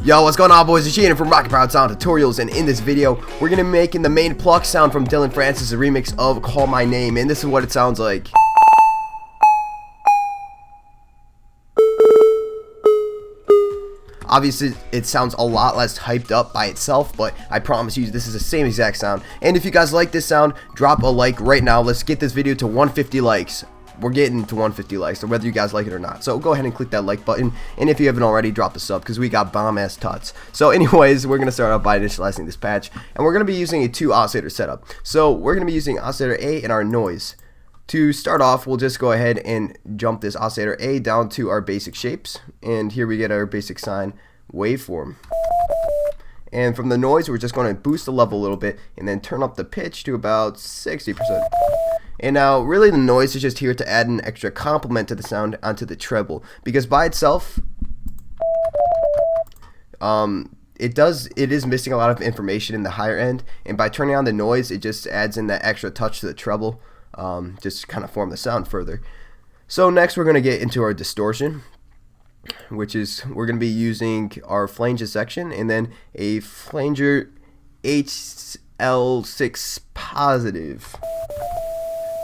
Yo, what's going on, boys? It's Ian from Rocket Proud Sound Tutorials, and in this video, we're going to be making the main Pluck sound from Dillion Francis, a remix of Call My Name, and this is what it sounds like. Obviously, it sounds a lot less hyped up by itself, but I promise you this is the same exact sound. And if you guys like this sound, drop a like right now. Let's get this video to 150 likes. We're getting to 150 likes, so whether you guys like it or not. So go ahead and click that like button, and if you haven't already, drop a sub, because we got bomb-ass tuts. So anyways, we're going to start out by initializing this patch, and we're going to be using a 2 oscillator setup. So we're going to be using oscillator A and our noise. To start off, we'll just go ahead and jump this oscillator A down to our basic shapes, and here we get our basic sine waveform. And from the noise, we're just going to boost the level a little bit, and then turn up the pitch to about 60%. And now, really, the noise is just here to add an extra complement to the sound onto the treble, because by itself, it is missing a lot of information in the higher end, and by turning on the noise, it just adds in that extra touch to the treble, just kind of form the sound further. So next, we're going to get into our distortion, which is we're going to be using our flanger section, and then a flanger HL6 positive.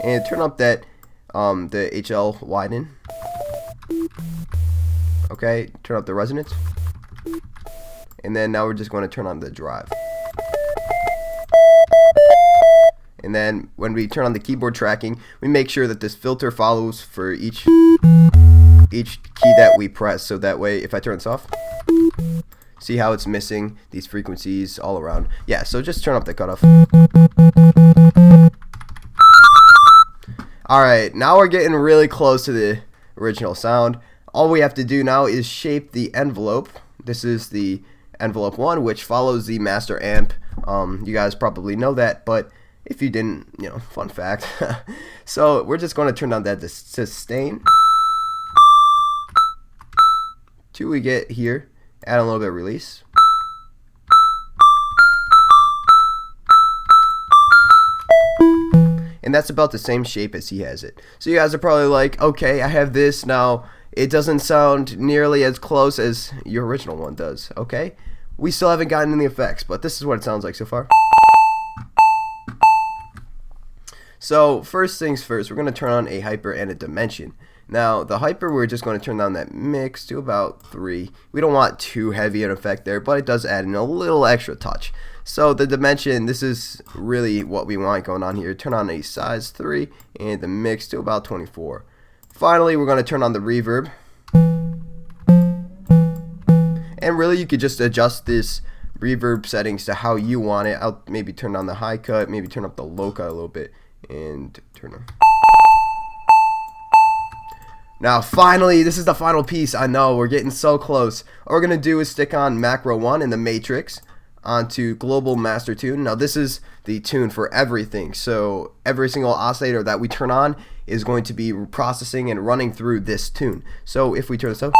And turn up that the HL widen. Okay, turn up the resonance. And then now we're just going to turn on the drive. And then when we turn on the keyboard tracking, we make sure that this filter follows for each key that we press, so that way if I turn this off, see how it's missing these frequencies all around. Yeah, so just turn up the cutoff. Alright, now we're getting really close to the original sound. All we have to do now is shape the envelope. This is the envelope 1, which follows the master amp. You guys probably know that, but if you didn't, you know, fun fact. So we're just going to turn down that sustain till we get here, add a little bit of release. And that's about the same shape as he has it. So you guys are probably like, okay, I have this now. It doesn't sound nearly as close as your original one does. Okay, we still haven't gotten any effects, but this is what it sounds like so far. So first things first, we're going to turn on a hyper and a dimension. Now the hyper, we're just going to turn down that mix to about 3. We don't want too heavy an effect there, but it does add in a little extra touch. So the dimension, this is really what we want going on here. Turn on a size 3 and the mix to about 24. Finally, we're going to turn on the reverb. And really, you could just adjust this reverb settings to how you want it. I'll maybe turn on the high cut, maybe turn up the low cut a little bit, and turn on. Now finally, this is the final piece. I know, we're getting so close. What we're going to do is stick on macro 1 in the matrix onto global master tune. Now this is the tune for everything, so every single oscillator that we turn on is going to be processing and running through this tune. So if we turn this up,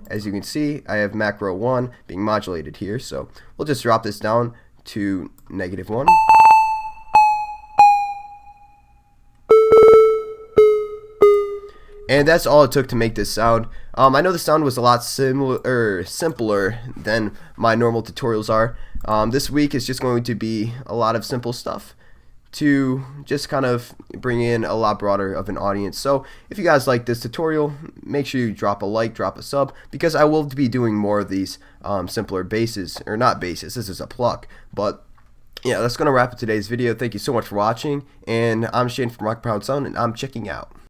as you can see, I have macro 1 being modulated here, so we'll just drop this down to -1. And that's all it took to make this sound. I know the sound was a lot simpler than my normal tutorials are. This week is just going to be a lot of simple stuff to just kind of bring in a lot broader of an audience. So if you guys like this tutorial, make sure you drop a like, drop a sub, because I will be doing more of these simpler basses, or not basses, this is a pluck. But yeah, that's going to wrap up today's video. Thank you so much for watching, and I'm Shane from Rocket Proud Sound, and I'm checking out.